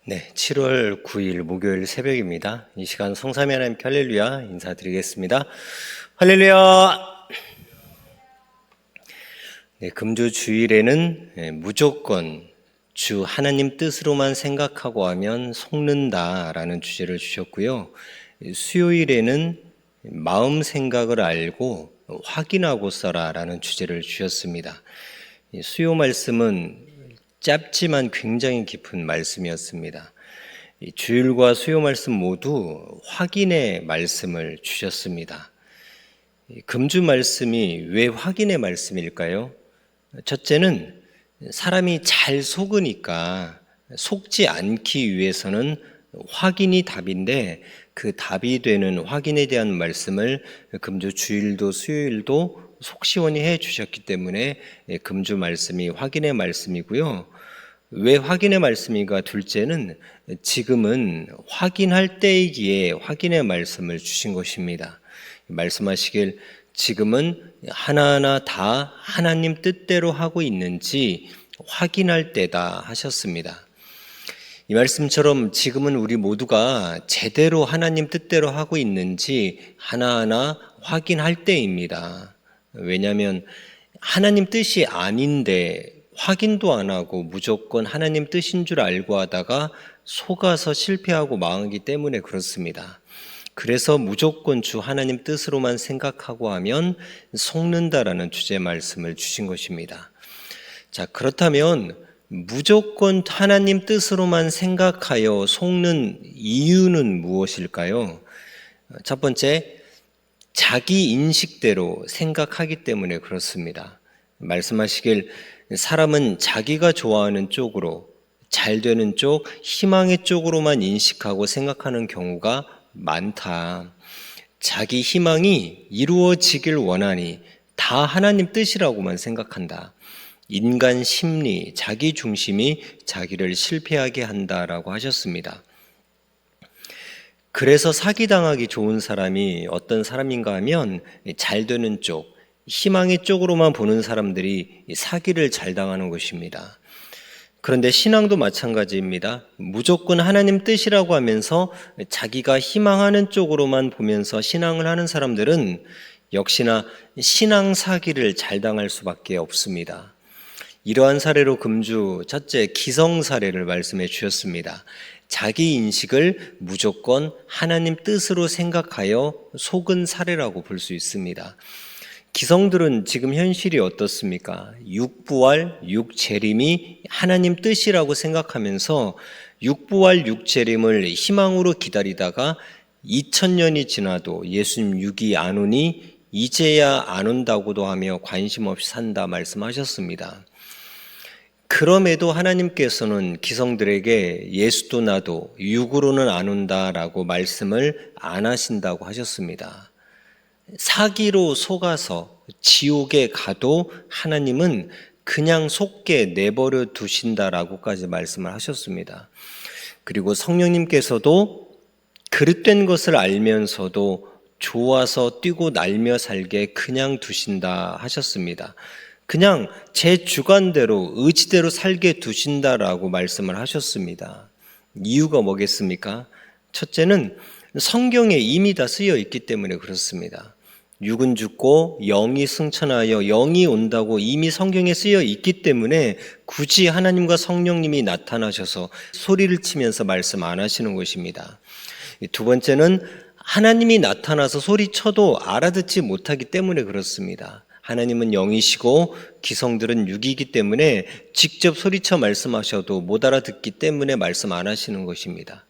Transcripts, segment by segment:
네, 7월 9일 목요일 새벽입니다. 이 시간 성삼위 하나님께 할렐루야 인사드리겠습니다. 할렐루야! 네, 금주 주일에는 무조건 주 하나님 뜻으로만 생각하고 하면 속는다라는 주제를 주셨고요. 수요일에는 마음 생각을 알고 확인하고 써라라는 주제를 주셨습니다. 수요 말씀은 짧지만 굉장히 깊은 말씀이었습니다. 주일과 수요 말씀 모두 확인의 말씀을 주셨습니다. 금주 말씀이 왜 확인의 말씀일까요? 첫째는 사람이 잘 속으니까 속지 않기 위해서는 확인이 답인데 그 답이 되는 확인에 대한 말씀을 금주 주일도 수요일도 속 시원히 해 주셨기 때문에 금주 말씀이 확인의 말씀이고요. 왜 확인의 말씀인가? 둘째는 지금은 확인할 때이기에 확인의 말씀을 주신 것입니다. 말씀하시길 지금은 하나하나 다 하나님 뜻대로 하고 있는지 확인할 때다 하셨습니다. 이 말씀처럼 지금은 우리 모두가 제대로 하나님 뜻대로 하고 있는지 하나하나 확인할 때입니다. 왜냐하면 하나님 뜻이 아닌데 확인도 안 하고 무조건 하나님 뜻인 줄 알고 하다가 속아서 실패하고 망하기 때문에 그렇습니다. 그래서 무조건 주 하나님 뜻으로만 생각하고 하면 속는다라는 주제 말씀을 주신 것입니다. 자, 그렇다면 무조건 하나님 뜻으로만 생각하여 속는 이유는 무엇일까요? 첫 번째, 자기 인식대로 생각하기 때문에 그렇습니다. 말씀하시길 사람은 자기가 좋아하는 쪽으로, 잘 되는 쪽, 희망의 쪽으로만 인식하고 생각하는 경우가 많다. 자기 희망이 이루어지길 원하니 다 하나님 뜻이라고만 생각한다. 인간 심리, 자기 중심이 자기를 실패하게 한다라고 하셨습니다. 그래서 사기당하기 좋은 사람이 어떤 사람인가 하면 잘 되는 쪽, 희망의 쪽으로만 보는 사람들이 사기를 잘 당하는 것입니다. 그런데 신앙도 마찬가지입니다. 무조건 하나님 뜻이라고 하면서 자기가 희망하는 쪽으로만 보면서 신앙을 하는 사람들은 역시나 신앙 사기를 잘 당할 수밖에 없습니다. 이러한 사례로 금주 첫째 기성 사례를 말씀해 주셨습니다. 자기 인식을 무조건 하나님 뜻으로 생각하여 속은 사례라고 볼 수 있습니다. 기성들은 지금 현실이 어떻습니까? 육부활, 육재림이 하나님 뜻이라고 생각하면서 육부활, 육재림을 희망으로 기다리다가 2000년이 지나도 예수님 육이 안 오니 이제야 안 온다고도 하며 관심 없이 산다 말씀하셨습니다. 그럼에도 하나님께서는 기성들에게 예수도 나도 육으로는 안 온다라고 말씀을 안 하신다고 하셨습니다. 사기로 속아서 지옥에 가도 하나님은 그냥 속게 내버려 두신다라고까지 말씀을 하셨습니다. 그리고 성령님께서도 그릇된 것을 알면서도 좋아서 뛰고 날며 살게 그냥 두신다 하셨습니다. 그냥 제 주관대로 의지대로 살게 두신다라고 말씀을 하셨습니다. 이유가 뭐겠습니까? 첫째는 성경에 이미 다 쓰여 있기 때문에 그렇습니다. 육은 죽고 영이 승천하여 영이 온다고 이미 성경에 쓰여 있기 때문에 굳이 하나님과 성령님이 나타나셔서 소리를 치면서 말씀 안 하시는 것입니다. 두 번째는 하나님이 나타나서 소리쳐도 알아듣지 못하기 때문에 그렇습니다. 하나님은 영이시고 기성들은 육이기 때문에 직접 소리쳐 말씀하셔도 못 알아듣기 때문에 말씀 안 하시는 것입니다.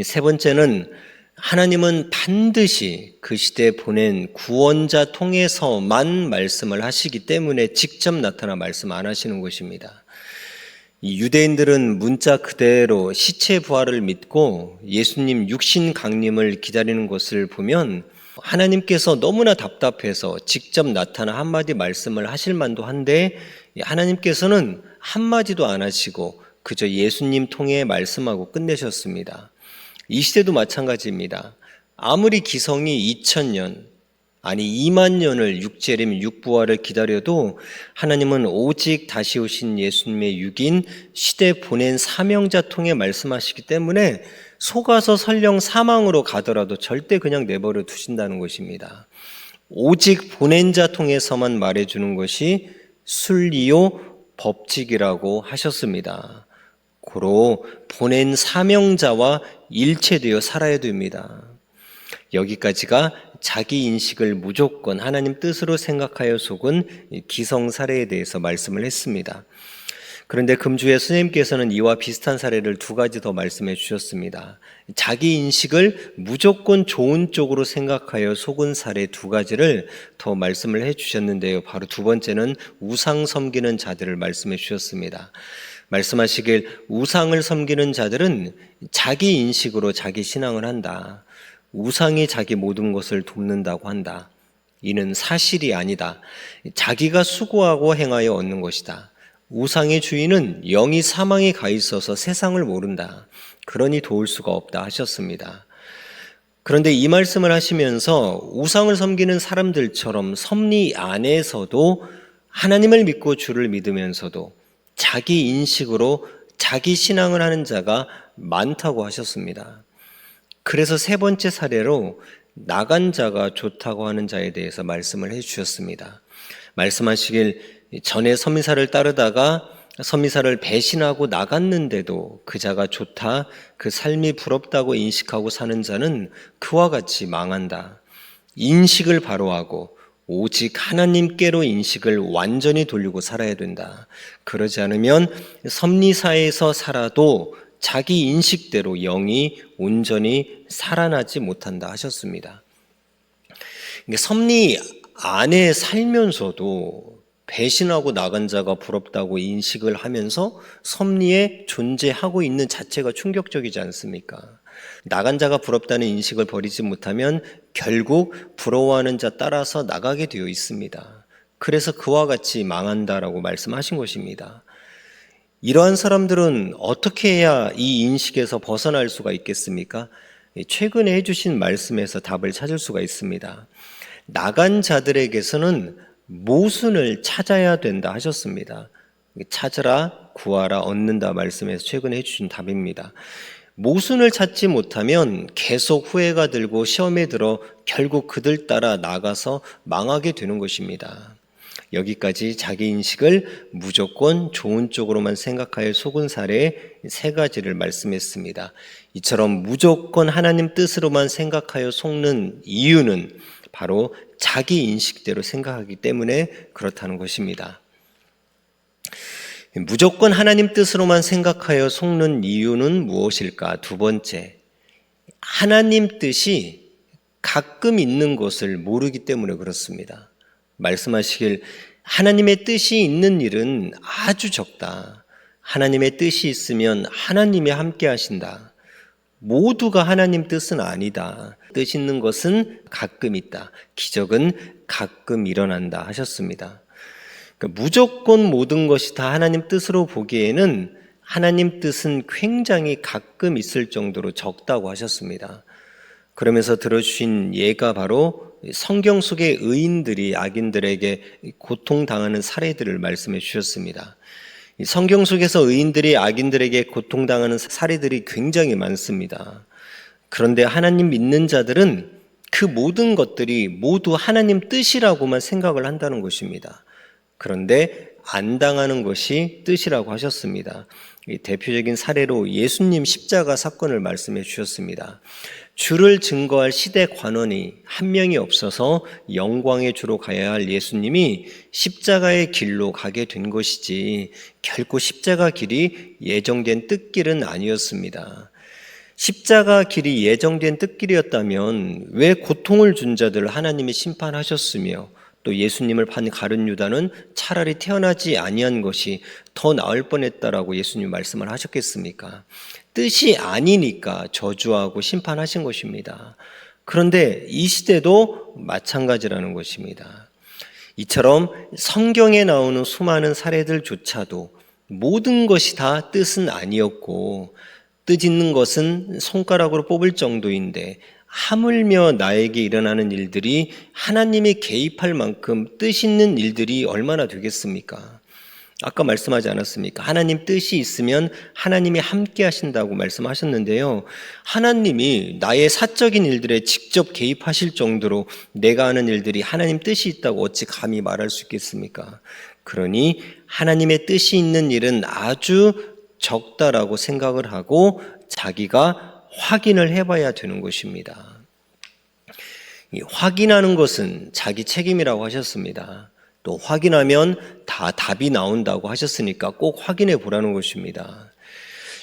세 번째는 하나님은 반드시 그 시대에 보낸 구원자 통해서만 말씀을 하시기 때문에 직접 나타나 말씀 안 하시는 것입니다. 이 유대인들은 문자 그대로 시체 부활을 믿고 예수님 육신 강림을 기다리는 것을 보면 하나님께서 너무나 답답해서 직접 나타나 한마디 말씀을 하실 만도 한데 하나님께서는 한마디도 안 하시고 그저 예수님 통해 말씀하고 끝내셨습니다. 이 시대도 마찬가지입니다. 아무리 기성이 2000년, 아니 2만 년을 육재림 육부활을 기다려도 하나님은 오직 다시 오신 예수님의 육인 시대 보낸 사명자 통해 말씀하시기 때문에 속아서 설령 사망으로 가더라도 절대 그냥 내버려 두신다는 것입니다. 오직 보낸 자 통해서만 말해주는 것이 순리요 법칙이라고 하셨습니다. 고로 보낸 사명자와 일체되어 살아야 됩니다. 여기까지가 자기 인식을 무조건 하나님 뜻으로 생각하여 속은 기성 사례에 대해서 말씀을 했습니다. 그런데 금주에 선생님께서는 이와 비슷한 사례를 두 가지 더 말씀해 주셨습니다. 자기 인식을 무조건 좋은 쪽으로 생각하여 속은 사례 두 가지를 더 말씀을 해 주셨는데요. 바로 두 번째는 우상 섬기는 자들을 말씀해 주셨습니다. 말씀하시길 우상을 섬기는 자들은 자기 인식으로 자기 신앙을 한다. 우상이 자기 모든 것을 돕는다고 한다. 이는 사실이 아니다. 자기가 수고하고 행하여 얻는 것이다. 우상의 주인은 영이 사망에 가 있어서 세상을 모른다. 그러니 도울 수가 없다 하셨습니다. 그런데 이 말씀을 하시면서 우상을 섬기는 사람들처럼 섭리 안에서도 하나님을 믿고 주를 믿으면서도 자기 인식으로 자기 신앙을 하는 자가 많다고 하셨습니다. 그래서 세 번째 사례로 나간 자가 좋다고 하는 자에 대해서 말씀을 해 주셨습니다. 말씀하시길 전에 선미사를 따르다가 선미사를 배신하고 나갔는데도 그 자가 좋다, 그 삶이 부럽다고 인식하고 사는 자는 그와 같이 망한다. 인식을 바로 하고 오직 하나님께로 인식을 완전히 돌리고 살아야 된다. 그러지 않으면 섭리사에서 살아도 자기 인식대로 영이 온전히 살아나지 못한다 하셨습니다. 섭리 안에 살면서도 배신하고 나간 자가 부럽다고 인식을 하면서 섭리에 존재하고 있는 자체가 충격적이지 않습니까? 나간 자가 부럽다는 인식을 버리지 못하면 결국 부러워하는 자 따라서 나가게 되어 있습니다. 그래서 그와 같이 망한다라고 말씀하신 것입니다. 이러한 사람들은 어떻게 해야 이 인식에서 벗어날 수가 있겠습니까? 최근에 해주신 말씀에서 답을 찾을 수가 있습니다. 나간 자들에게서는 모순을 찾아야 된다 하셨습니다. 찾으라, 구하라, 얻는다 말씀에서 최근에 해주신 답입니다. 모순을 찾지 못하면 계속 후회가 들고 시험에 들어 결국 그들 따라 나가서 망하게 되는 것입니다. 여기까지 자기 인식을 무조건 좋은 쪽으로만 생각하여 속은 사례 세 가지를 말씀했습니다. 이처럼 무조건 하나님 뜻으로만 생각하여 속는 이유는 바로 자기 인식대로 생각하기 때문에 그렇다는 것입니다. 무조건 하나님 뜻으로만 생각하여 속는 이유는 무엇일까? 두 번째, 하나님 뜻이 가끔 있는 것을 모르기 때문에 그렇습니다. 말씀하시길 하나님의 뜻이 있는 일은 아주 적다. 하나님의 뜻이 있으면 하나님이 함께 하신다. 모두가 하나님 뜻은 아니다. 뜻 있는 것은 가끔 있다. 기적은 가끔 일어난다 하셨습니다. 그러니까 무조건 모든 것이 다 하나님 뜻으로 보기에는 하나님 뜻은 굉장히 가끔 있을 정도로 적다고 하셨습니다. 그러면서 들어주신 예가 바로 성경 속의 의인들이 악인들에게 고통당하는 사례들을 말씀해 주셨습니다. 성경 속에서 의인들이 악인들에게 고통당하는 사례들이 굉장히 많습니다. 그런데 하나님 믿는 자들은 그 모든 것들이 모두 하나님 뜻이라고만 생각을 한다는 것입니다. 그런데 안 당하는 것이 뜻이라고 하셨습니다. 대표적인 사례로 예수님 십자가 사건을 말씀해 주셨습니다. 주를 증거할 시대 관원이 한 명이 없어서 영광의 주로 가야 할 예수님이 십자가의 길로 가게 된 것이지 결코 십자가 길이 예정된 뜻길은 아니었습니다. 십자가 길이 예정된 뜻길이었다면 왜 고통을 준 자들을 하나님이 심판하셨으며 또 예수님을 판 가룟 유다는 차라리 태어나지 아니한 것이 더 나을 뻔했다라고 예수님 말씀을 하셨겠습니까? 뜻이 아니니까 저주하고 심판하신 것입니다. 그런데 이 시대도 마찬가지라는 것입니다. 이처럼 성경에 나오는 수많은 사례들조차도 모든 것이 다 뜻은 아니었고 뜻 있는 것은 손가락으로 뽑을 정도인데 하물며 나에게 일어나는 일들이 하나님이 개입할 만큼 뜻 있는 일들이 얼마나 되겠습니까? 아까 말씀하지 않았습니까? 하나님 뜻이 있으면 하나님이 함께 하신다고 말씀하셨는데요. 하나님이 나의 사적인 일들에 직접 개입하실 정도로 내가 하는 일들이 하나님 뜻이 있다고 어찌 감히 말할 수 있겠습니까? 그러니 하나님의 뜻이 있는 일은 아주 적다라고 생각을 하고 자기가 확인을 해봐야 되는 것입니다. 이 확인하는 것은 자기 책임이라고 하셨습니다. 또 확인하면 다 답이 나온다고 하셨으니까 꼭 확인해 보라는 것입니다.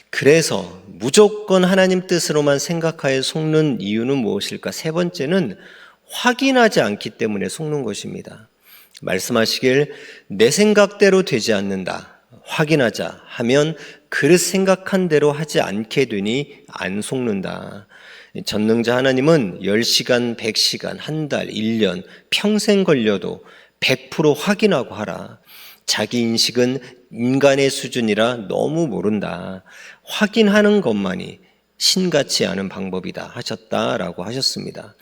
그래서 무조건 하나님 뜻으로만 생각하여 속는 이유는 무엇일까? 세 번째는 확인하지 않기 때문에 속는 것입니다. 말씀하시길 내 생각대로 되지 않는다. 확인하자 하면 그릇 생각한 대로 하지 않게 되니 안 속는다. 전능자 하나님은 10시간, 100시간, 한 달, 1년, 평생 걸려도 100% 확인하고 하라. 자기 인식은 인간의 수준이라 너무 모른다. 확인하는 것만이 신같지 않은 방법이다 하셨다라고 하셨습니다.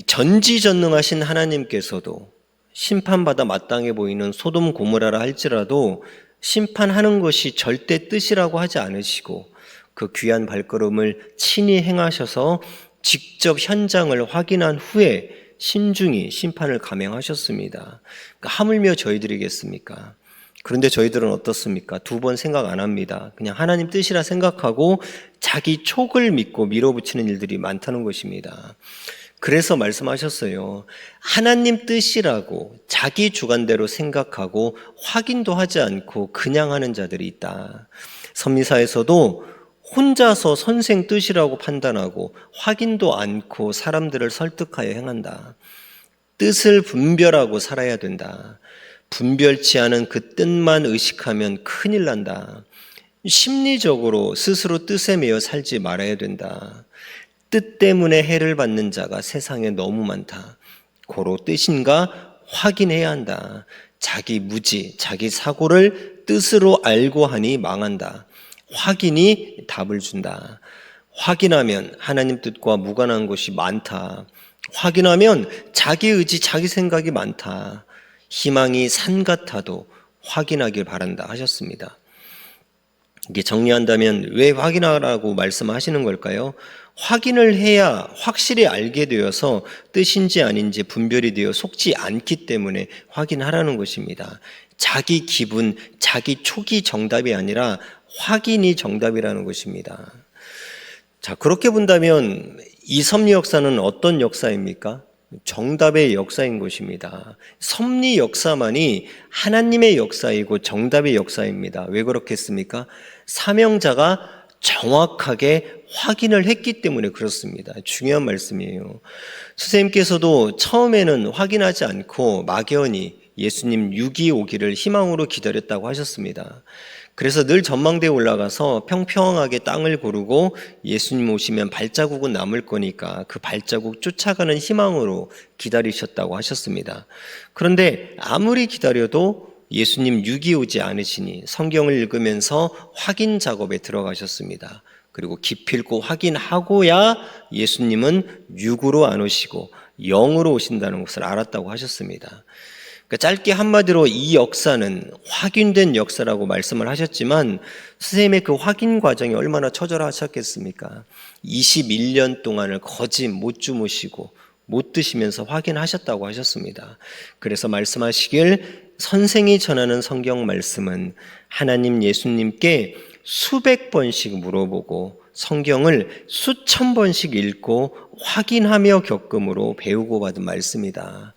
전지전능하신 하나님께서도 심판받아 마땅해 보이는 소돔 고모라라 할지라도 심판하는 것이 절대 뜻이라고 하지 않으시고 그 귀한 발걸음을 친히 행하셔서 직접 현장을 확인한 후에 신중히 심판을 감행하셨습니다. 그러니까 하물며 저희들이겠습니까? 그런데 저희들은 어떻습니까? 두 번 생각 안 합니다. 그냥 하나님 뜻이라 생각하고 자기 촉을 믿고 밀어붙이는 일들이 많다는 것입니다. 그래서 말씀하셨어요. 하나님 뜻이라고 자기 주관대로 생각하고 확인도 하지 않고 그냥 하는 자들이 있다. 선미사에서도 혼자서 선생 뜻이라고 판단하고 확인도 않고 사람들을 설득하여 행한다. 뜻을 분별하고 살아야 된다. 분별치 않은 그 뜻만 의식하면 큰일 난다. 심리적으로 스스로 뜻에 매여 살지 말아야 된다. 뜻 때문에 해를 받는 자가 세상에 너무 많다. 고로 뜻인가 확인해야 한다. 자기 무지, 자기 사고를 뜻으로 알고 하니 망한다. 확인이 답을 준다. 확인하면 하나님 뜻과 무관한 것이 많다. 확인하면 자기 의지, 자기 생각이 많다. 희망이 산 같아도 확인하길 바란다 하셨습니다. 이게 정리한다면 왜 확인하라고 말씀하시는 걸까요? 확인을 해야 확실히 알게 되어서 뜻인지 아닌지 분별이 되어 속지 않기 때문에 확인하라는 것입니다. 자기 기분, 자기 촉이 정답이 아니라 확인이 정답이라는 것입니다. 자, 그렇게 본다면 이 섭리 역사는 어떤 역사입니까? 정답의 역사인 것입니다. 섭리 역사만이 하나님의 역사이고 정답의 역사입니다. 왜 그렇겠습니까? 사명자가 정확하게 확인을 했기 때문에 그렇습니다. 중요한 말씀이에요. 선생님께서도 처음에는 확인하지 않고 막연히 예수님 6이 오기를 희망으로 기다렸다고 하셨습니다. 그래서 늘 전망대에 올라가서 평평하게 땅을 고르고 예수님 오시면 발자국은 남을 거니까 그 발자국 쫓아가는 희망으로 기다리셨다고 하셨습니다. 그런데 아무리 기다려도 예수님 6이 오지 않으시니 성경을 읽으면서 확인 작업에 들어가셨습니다. 그리고 기필코 확인하고야 예수님은 6으로 안 오시고 0으로 오신다는 것을 알았다고 하셨습니다. 짧게 한마디로 이 역사는 확인된 역사라고 말씀을 하셨지만 선생님의 그 확인 과정이 얼마나 처절하셨겠습니까? 21년 동안을 거짓 못 주무시고 못 드시면서 확인하셨다고 하셨습니다. 그래서 말씀하시길 선생이 전하는 성경 말씀은 하나님 예수님께 수백 번씩 물어보고 성경을 수천 번씩 읽고 확인하며 겪음으로 배우고 받은 말씀이다.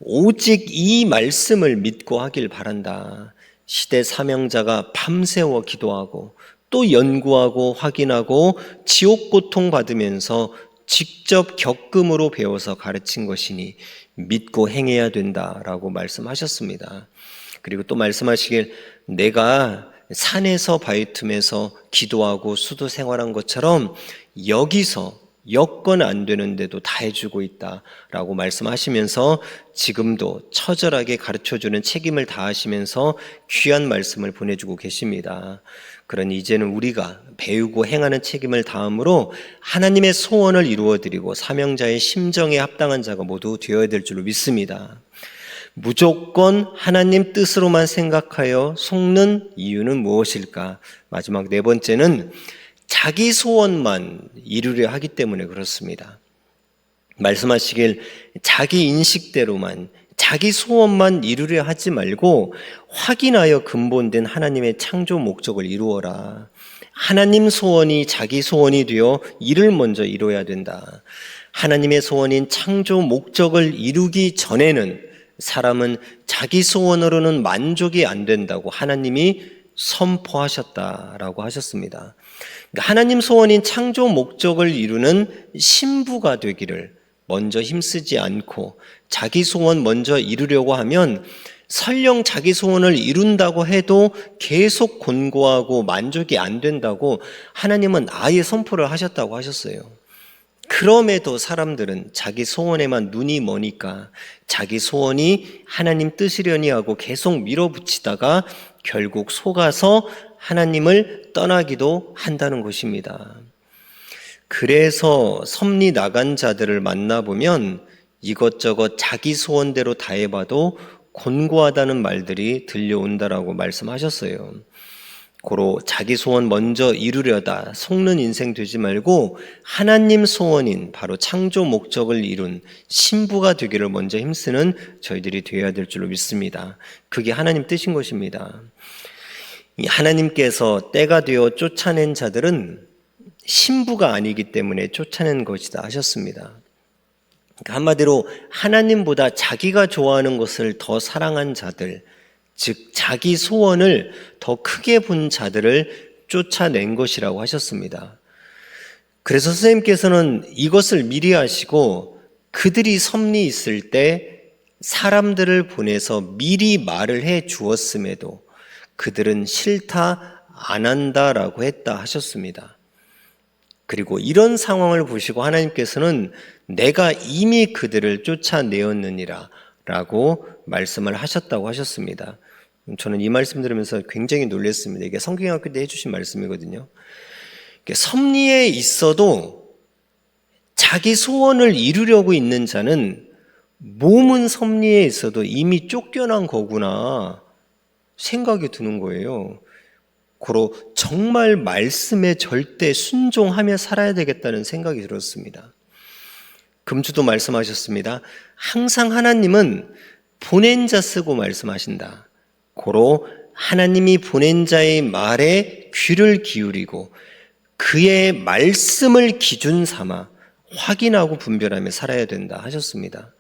오직 이 말씀을 믿고 하길 바란다. 시대 사명자가 밤새워 기도하고 또 연구하고 확인하고 지옥 고통 받으면서 직접 겪음으로 배워서 가르친 것이니 믿고 행해야 된다라고 말씀하셨습니다. 그리고 또 말씀하시길 내가 산에서 바위 틈에서 기도하고 수도 생활한 것처럼 여기서 여건 안 되는데도 다 해주고 있다라고 말씀하시면서 지금도 처절하게 가르쳐주는 책임을 다하시면서 귀한 말씀을 보내주고 계십니다. 그러니 이제는 우리가 배우고 행하는 책임을 다함으로 하나님의 소원을 이루어드리고 사명자의 심정에 합당한 자가 모두 되어야 될 줄로 믿습니다. 무조건 하나님 뜻으로만 생각하여 속는 이유는 무엇일까? 마지막 네 번째는 자기 소원만 이루려 하기 때문에 그렇습니다. 말씀하시길 자기 인식대로만, 자기 소원만 이루려 하지 말고 확인하여 근본된 하나님의 창조 목적을 이루어라. 하나님 소원이 자기 소원이 되어 이를 먼저 이루어야 된다. 하나님의 소원인 창조 목적을 이루기 전에는 사람은 자기 소원으로는 만족이 안 된다고 하나님이 선포하셨다라고 하셨습니다. 하나님 소원인 창조 목적을 이루는 신부가 되기를 먼저 힘쓰지 않고 자기 소원 먼저 이루려고 하면 설령 자기 소원을 이룬다고 해도 계속 곤고하고 만족이 안 된다고 하나님은 아예 선포를 하셨다고 하셨어요. 그럼에도 사람들은 자기 소원에만 눈이 머니까 자기 소원이 하나님 뜻이려니 하고 계속 밀어붙이다가 결국 속아서 하나님을 떠나기도 한다는 것입니다. 그래서 섭리 나간 자들을 만나보면 이것저것 자기 소원대로 다 해봐도 곤고하다는 말들이 들려온다라고 말씀하셨어요. 고로 자기 소원 먼저 이루려다 속는 인생 되지 말고 하나님 소원인 바로 창조 목적을 이룬 신부가 되기를 먼저 힘쓰는 저희들이 되어야 될 줄로 믿습니다. 그게 하나님 뜻인 것입니다. 하나님께서 때가 되어 쫓아낸 자들은 신부가 아니기 때문에 쫓아낸 것이다 하셨습니다. 한마디로 하나님보다 자기가 좋아하는 것을 더 사랑한 자들, 즉 자기 소원을 더 크게 본 자들을 쫓아낸 것이라고 하셨습니다. 그래서 선생님께서는 이것을 미리 하시고 그들이 섭리 있을 때 사람들을 보내서 미리 말을 해 주었음에도 그들은 싫다 안 한다라고 했다 하셨습니다. 그리고 이런 상황을 보시고 하나님께서는 내가 이미 그들을 쫓아내었느니라 라고 말씀을 하셨다고 하셨습니다. 저는 이 말씀 들으면서 굉장히 놀랐습니다. 이게 성경학교 때 해주신 말씀이거든요. 섭리에 있어도 자기 소원을 이루려고 있는 자는 몸은 섭리에 있어도 이미 쫓겨난 거구나 생각이 드는 거예요. 고로 정말 말씀에 절대 순종하며 살아야 되겠다는 생각이 들었습니다. 금주도 말씀하셨습니다. 항상 하나님은 보낸 자 쓰고 말씀하신다. 고로 하나님이 보낸 자의 말에 귀를 기울이고 그의 말씀을 기준 삼아 확인하고 분별하며 살아야 된다 하셨습니다.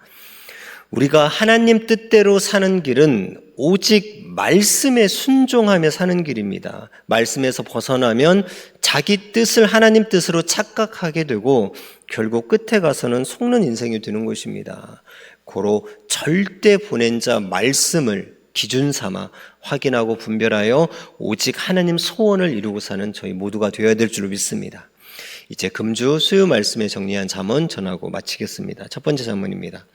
우리가 하나님 뜻대로 사는 길은 오직 말씀에 순종하며 사는 길입니다. 말씀에서 벗어나면 자기 뜻을 하나님 뜻으로 착각하게 되고 결국 끝에 가서는 속는 인생이 되는 것입니다. 고로 절대 보낸 자 말씀을 기준 삼아 확인하고 분별하여 오직 하나님 소원을 이루고 사는 저희 모두가 되어야 될 줄로 믿습니다. 이제 금주 수요 말씀에 정리한 잠언 전하고 마치겠습니다. 첫 번째 잠언입니다.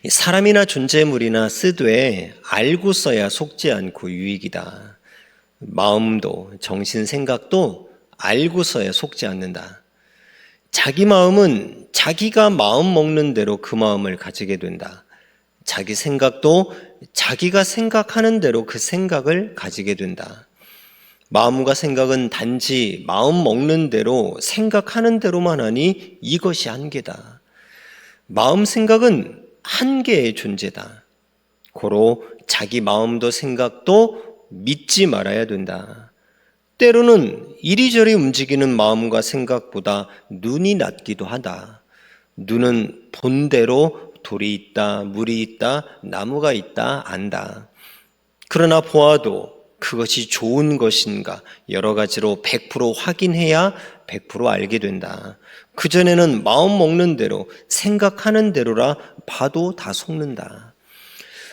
사람이나 존재물이나 쓰되 알고 써야 속지 않고 유익이다. 마음도 정신 생각도 알고 써야 속지 않는다. 자기 마음은 자기가 마음 먹는 대로 그 마음을 가지게 된다. 자기 생각도 자기가 생각하는 대로 그 생각을 가지게 된다. 마음과 생각은 단지 마음 먹는 대로 생각하는 대로만 하니 이것이 한계다. 마음 생각은 한계의 존재다. 고로 자기 마음도 생각도 믿지 말아야 된다. 때로는 이리저리 움직이는 마음과 생각보다 눈이 낫기도 하다. 눈은 본대로 돌이 있다, 물이 있다, 나무가 있다 안다. 그러나 보아도 그것이 좋은 것인가 여러 가지로 100% 확인해야 100% 알게 된다. 그전에는 마음 먹는 대로 생각하는 대로라 봐도 다 속는다.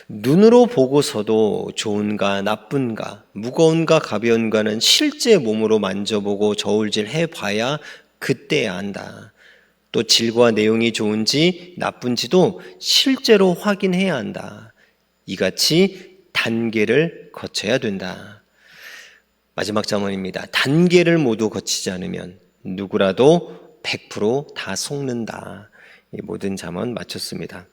눈으로 보고서도 좋은가 나쁜가 무거운가 가벼운가는 실제 몸으로 만져보고 저울질 해봐야 그때야 한다. 또 질과 내용이 좋은지 나쁜지도 실제로 확인해야 한다. 이같이 단계를 거쳐야 된다. 마지막 잠언입니다. 단계를 모두 거치지 않으면 누구라도 100% 다 속는다. 이 모든 잠언 마쳤습니다.